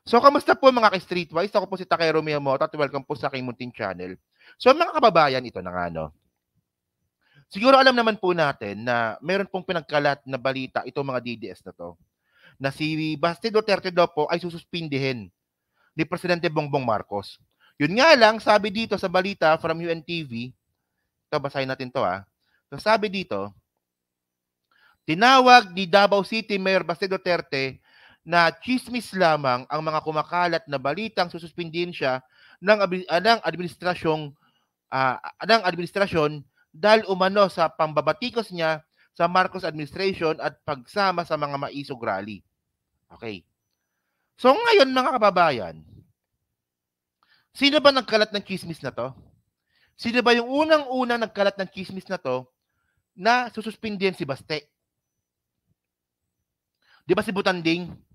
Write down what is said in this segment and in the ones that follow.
So, kamusta po mga ka-Streetwise? Ako po si Takero Miyamoto at welcome po sa aking munting channel. So, mga kababayan, ito na nga, no? Siguro alam naman po natin na meron pong pinagkalat na balita itong mga DDS na to, na si Baste Duterte daw po ay sususpindihin ni Presidente Bongbong Marcos. Yun nga lang, sabi dito sa balita from UNTV, ito, basahin natin to So, sabi dito, tinawag ni Davao City Mayor Baste Duterte na chismis lamang ang mga kumakalat na balitang sususpindihin siya ng administrasyon dahil umano sa pambabatikos niya sa Marcos administration at pagsama sa mga maisog rally. Okay. So ngayon mga kababayan, sino ba nagkalat ng chismis na to? Sino ba yung unang-unang nagkalat ng chismis na to na sususpindihin si Baste? Di ba si Butanding?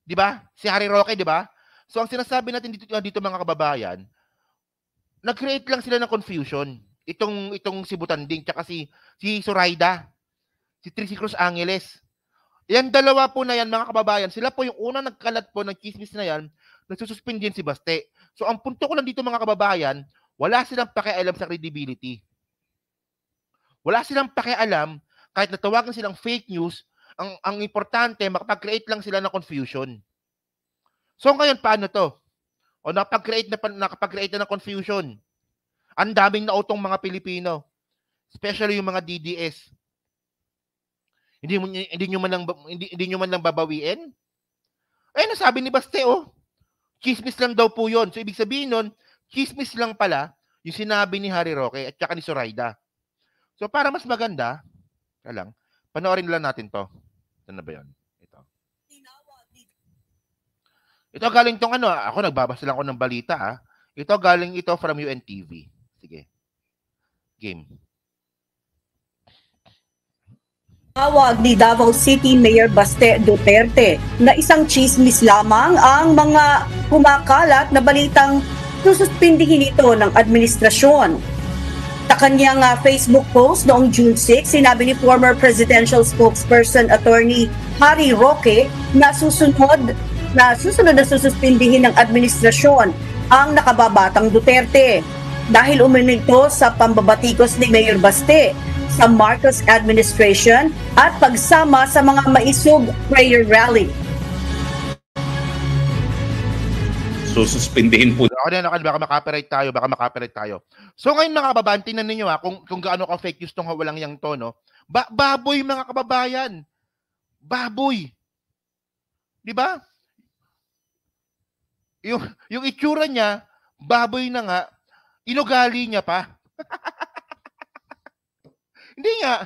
Di ba? Si Harry Roque, di ba? So ang sinasabi natin dito mga kababayan, nag-create lang sila ng confusion. Itong si Butanding tsaka si Zoraida, si Trixie Cruz Angeles. Yan dalawa po na yan mga kababayan, sila po yung unang nagkalat po ng chismis na yan, nagsususpend si Baste. So ang punto ko lang dito mga kababayan, wala silang pakialam sa credibility. Wala silang pakialam kahit natawagan silang fake news, ang importante makapag-create lang sila ng confusion. So ngayon paano to? O nakapag-create na ng confusion. Ang daming nautong mga Pilipino, especially yung mga DDS. Hindi nyo man lang babawiin? Eh, nasabi ni Baste, chismis lang daw po yun. So, ibig sabihin nun, chismis lang pala yung sinabi ni Harry Roque at saka ni Zoraida. So, para mas maganda, panoorin lang natin to. Ano ba yun? Ito galing tong ako nagbabasa lang ako ng balita Ito galing ito from UNTV. Sige. Game. Tawag ni Davao City Mayor Baste Duterte na isang chismis lamang ang mga kumakalat na balitang sususpindihin ito ng administrasyon. Sa kanyang Facebook post noong June 6, sinabi ni former presidential spokesperson Attorney Harry Roque na susunod na sususpindihin ng administrasyon ang nakababatang Duterte dahil umano sa pambabatikos ni Mayor Baste sa Marcos administration at pagsama sa mga maisog prayer rally. Sususpindihin po. Baka makapiright tayo. So ngayon mga kababayan, tingnan ninyo kung gaano ka fake news tong walang yang to, no? Baboy mga kababayan. Baboy. 'Di ba? Yung itsura niya, baboy na nga, inugali niya pa. Hindi nga.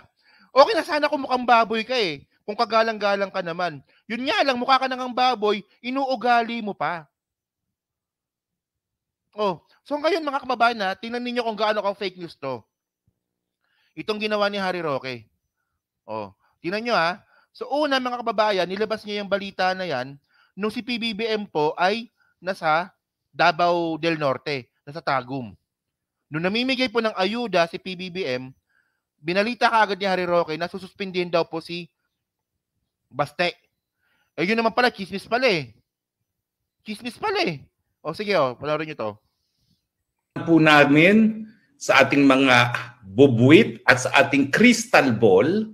Okay na sana kung mukhang baboy ka kung kagalang-galang ka naman. Yun nga lang, mukha ka nang baboy, inuugali mo pa. So ngayon mga kababayan tingnan niyo kung gaano ka fake news to. Itong ginawa ni Harry Roque. Tingnan niyo So una mga kababayan, nilabas niya yung balita na yan nung si PBBM po ay nasa Davao del Norte, nasa Tagum. Nung namimigay po ng ayuda si PBBM, binalita kaagad ni Harry Roque na sususpindihin daw po si Baste. Yun naman pala, chismis pala Chismis pala sige panoorin nyo to. Po namin sa ating mga bubuit at sa ating crystal ball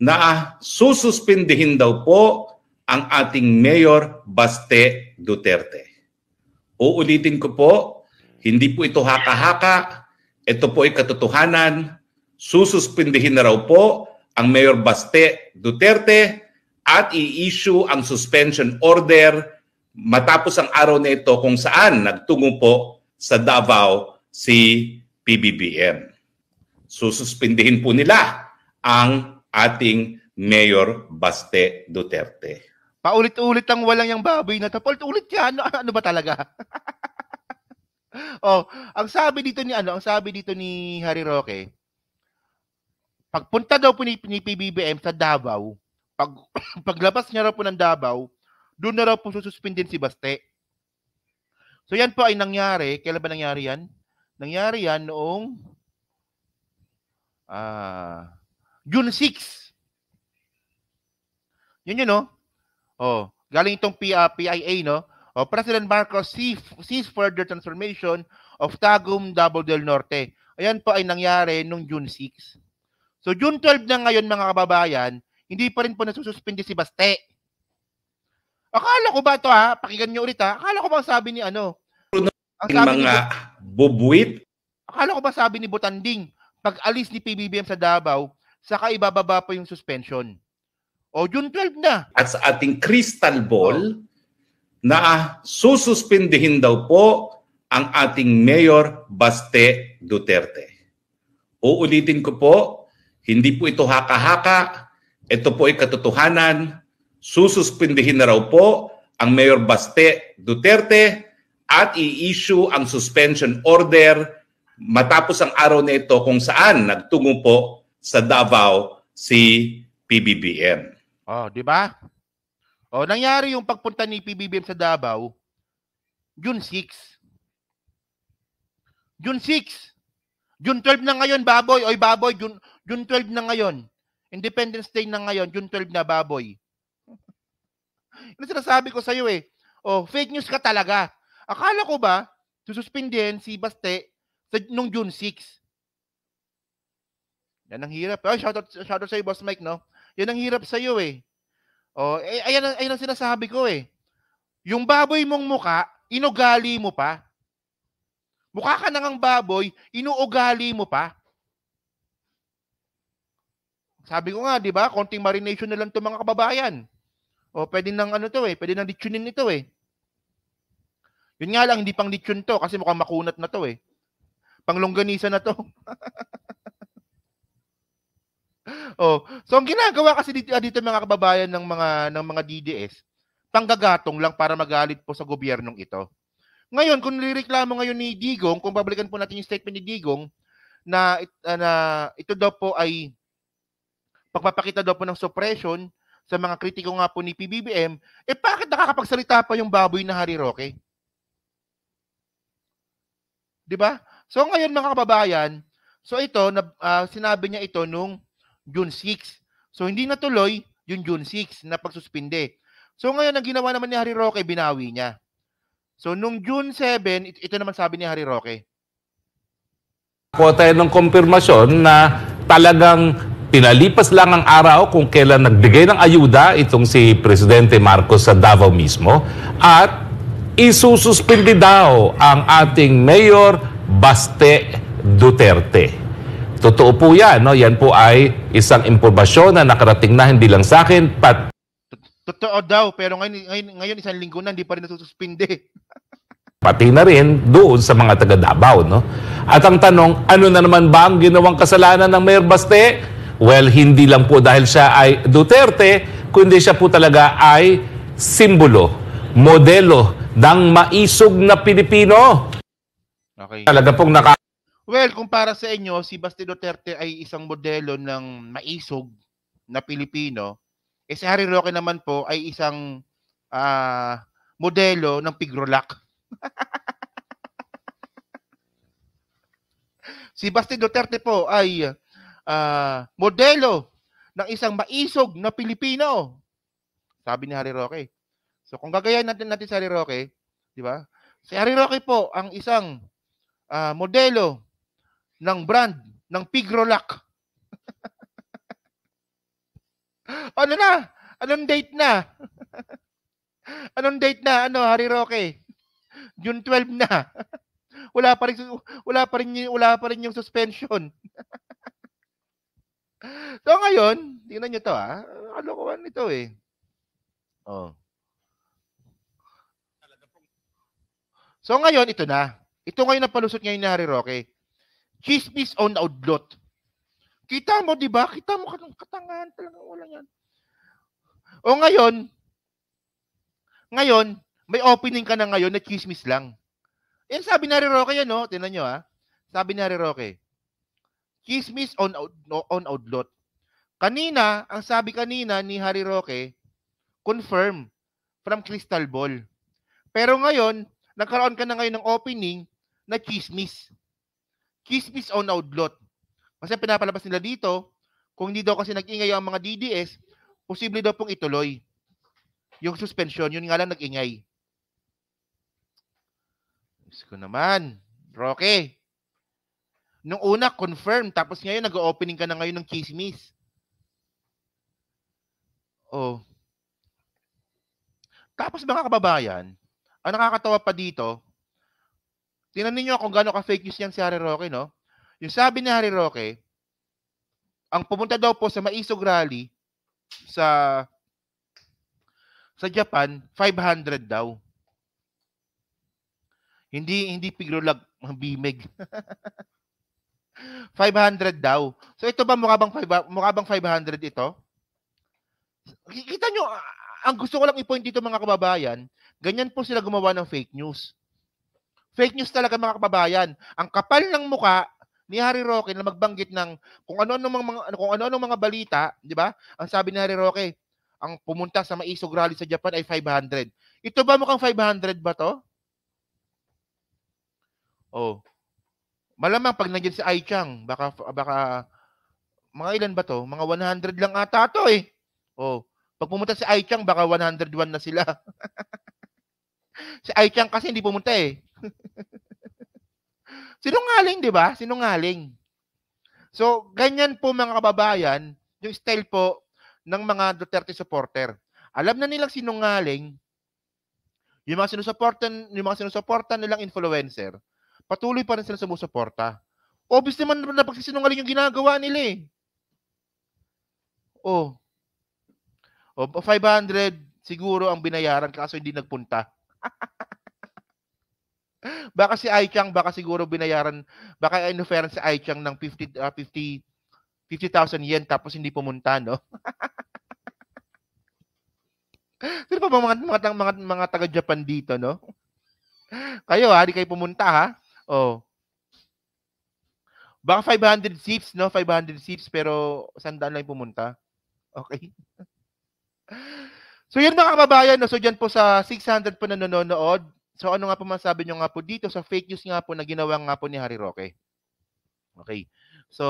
na sususpindihin daw po ang ating Mayor Baste Duterte. Uulitin ko po, hindi po ito haka-haka, ito po ay katotohanan. Sususpindihin na raw po ang Mayor Baste Duterte at i-issue ang suspension order matapos ang araw na ito kung saan nagtungo po sa Davao si PBBM. Sususpindihin po nila ang ating Mayor Baste Duterte. Paulit-ulit ang walang yung baboy na to. Paulit-ulit yan. Ano ba talaga? Ang sabi dito ni Harry Roque, pagpunta daw po ni PBBM sa Davao, paglabas niya raw po ng Davao, doon na raw po sususpindin si Baste. So yan po ay nangyari. Kailan ba nangyari yan? Nangyari yan noong June 6. Yun, Galing itong PIA, no? President Marcos sees further transformation of Tagum, Davao del Norte. Ayan po ay nangyari nung June 6. So June 12 na ngayon mga kababayan, hindi pa rin po nasususpindi si Baste. Akala ko ba ito pakinggan nyo ulit akala ko ba sabi ni ano? Ang sabi mga bubuwit. Akala ko ba sabi ni Butanding, pag alis ni PBBM sa Davao, saka ibababa po yung suspension. June 12 na. At sa ating crystal ball, na sususpindihin daw po ang ating Mayor Baste Duterte. Uulitin ko po, hindi po ito haka-haka, ito po ay katotohanan. Sususpindihin na raw po ang Mayor Baste Duterte at i-issue ang suspension order matapos ang araw na ito kung saan nagtungo po sa Davao si PBBM. Di ba? Nangyari yung pagpunta ni PBBM sa Davao, June 6. June 6. June 12 na ngayon, baboy. Baboy, June 12 na ngayon. Independence Day na ngayon, June 12 na, baboy. Ano sinasabi ko sa'yo fake news ka talaga. Akala ko ba, sususpindihin si Baste nung June 6. Yan ang hirap. Shoutout sa'yo, Boss Mike, no? Yan ang hirap sa'yo ayan ang sinasabi ko Yung baboy mong muka, inugali mo pa. Mukha ka nang baboy, inuugali mo pa. Sabi ko nga, di ba? Konting marination na lang to mga kababayan. Pwede nang pwede nang litsunin ito Yun nga lang, hindi pang litsun to kasi mukhang makunat na to Panglongganisa na to. So ang ginagawa kasi dito mga kababayan ng mga DDS, panggagatong lang para magalit po sa gobyernong ito. Ngayon, kung nireklamo ngayon ni Digong, kung babalikan po natin yung statement ni Digong na ito daw po ay pagpapakita daw po ng suppression sa mga kritiko nga po ni PBBM, bakit nakakapagsalita pa yung baboy na Harry Roque? 'Di ba? So ngayon mga kababayan, so ito sinabi niya ito nung June 6. So hindi natuloy yung June 6 na pagsuspinde. So ngayon ang ginawa naman ni Harry Roque, binawi niya. So nung June 7, ito naman sabi ni Harry Roque. Kuha tayo ng kumpirmasyon na talagang pinalipas lang ang araw kung kailan nagbigay ng ayuda itong si Presidente Marcos sa Davao mismo at isususpindi daw ang ating Mayor Baste Duterte. Totoo po yan, no? Yan po ay isang impormasyon na nakarating na hindi lang sa akin, Totoo daw, pero ngayon isang linggo na, hindi pa rin nasususpinde. pati na rin doon sa mga taga Davao, no? At ang tanong, ano na naman ba ang ginawang kasalanan ng Mayor Baste? Well, hindi lang po dahil siya ay Duterte, kundi siya po talaga ay simbolo, modelo ng maisog na Pilipino. Okay. Talaga pong Well, kung para sa inyo, si Baste Duterte ay isang modelo ng maisog na Pilipino, si Harry Roque naman po ay isang modelo ng pigrolak. Si Baste Duterte po ay modelo ng isang maisog na Pilipino. Sabi ni Harry Roque. So kung gagayahin natin si Harry Roque, di ba? Si Harry Roque po ang isang modelo ng brand ng Pigrolak. Ano na? Anong date na? Anong date na? Harry Roque? June 12 na. Wala pa rin yung suspension. So ngayon, tingnan niyo 'to kalokohan nito So ngayon ito na. Ito ngayon ang palusot ngayon ni Harry Roque. Chismis on outlet. Kita mo, di ba? Kita mo katangahan talaga. Wala yan. Ngayon, may opening ka na ngayon na chismis lang. Yan sabi ni Harry Roque yan, no? Tingnan nyo, Sabi ni Harry Roque. Chismis on outlet. Kanina, ang sabi kanina ni Harry Roque, confirm from Crystal Ball. Pero ngayon, nagkaroon ka na ngayon ng opening na chismis. Chismis on outlet. Kasi pinapalabas nila dito, kung hindi daw kasi nag-ingay ang mga DDS, posible daw pong ituloy. yung suspension, yun nga lang nag-ingay. Diyos ko naman, Roque. Nung una, confirm. Tapos ngayon, nag-opening ka na ngayon ng chismis. Oh. Tapos mga kababayan, ang nakakatawa pa dito, tingnan niyo kung gaano ka-fake news yan si Harry Roque, no? Yung sabi ni Harry Roque, ang pumunta daw po sa Maisog Rally sa Japan, 500 daw. Hindi pigrolag, bimig. 500 daw. So ito ba mukha bang 500 ito? Kita nyo, ang gusto ko lang i-point dito mga kababayan, ganyan po sila gumawa ng fake news. Fake news talaga mga kababayan. Ang kapal ng muka ni Harry Roque na magbanggit ng kung ano-ano mga balita, di ba? Ang sabi ni Harry Roque, ang pumunta sa Maisog Rally sa Japan ay 500. Ito ba mukhang 500 ba to? Oh. Malamang pag nandiyan si Ai Chang, baka mga ilan ba to? Mga 100 lang ata to eh. Oh. Pag pumunta si Ai Chang, baka 101 na sila. Si Ai Chang kasi hindi pumunta eh. Sinungaling, di ba? Sinungaling. So, ganyan po mga kababayan, yung style po ng mga Duterte supporter. Alam na nilang sinungaling, yung mga sinusuportan nilang influencer, patuloy pa rin sila sumusuporta. Obvious naman na pagsisinungaling yung ginagawa nila eh. Oh. 500 siguro ang binayaran kaso hindi nagpunta. Baka si Ai Chang, baka siguro binayaran, baka in-offeran si Ai Chang ng 50,000 yen tapos hindi pumunta, no? Sino pa ba mga taga-Japan dito, no? Kayo ha, di kayo pumunta ha? Oh. Baka 500 seats, no? 500 seats pero 100 lang pumunta. Okay. So yun mga kababayan, no? So dyan po sa 600 po na nanonood. So ano nga po masabi nyo nga po dito sa fake news nga po na ginawa nga po ni Harry Roque. Okay. So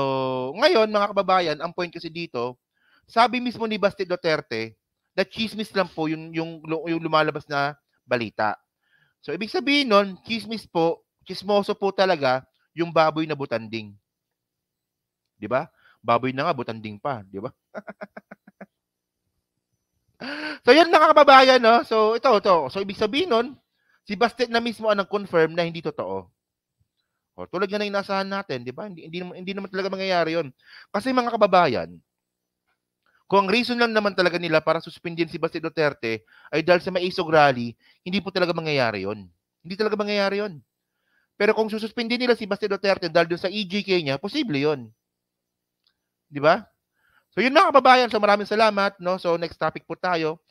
ngayon mga kababayan, ang point kasi dito, sabi mismo ni Baste Duterte, na chismis lang po yung lumalabas na balita. So ibig sabihin nun, chismoso po talaga yung baboy na butanding. 'Di ba? Baboy na nga butanding pa, 'di ba? So yun mga kababayan, no? So ito. So ibig sabihin nun, si Baste na mismo ang nag-confirm na hindi totoo. O, tulad nga ng inasahan natin, 'di ba? Hindi naman talaga mangyayari 'yon. Kasi mga kababayan, kung ang reason lang naman talaga nila para suspendin si Baste Duterte ay dahil sa Maisog Rally, hindi po talaga mangyayari 'yon. Hindi talaga mangyayari 'yon. Pero kung sususpendin nila si Baste Duterte dahil doon sa EJK niya, posible 'yon. 'Di ba? So yun mga kababayan, so maraming salamat, no? So next topic po tayo.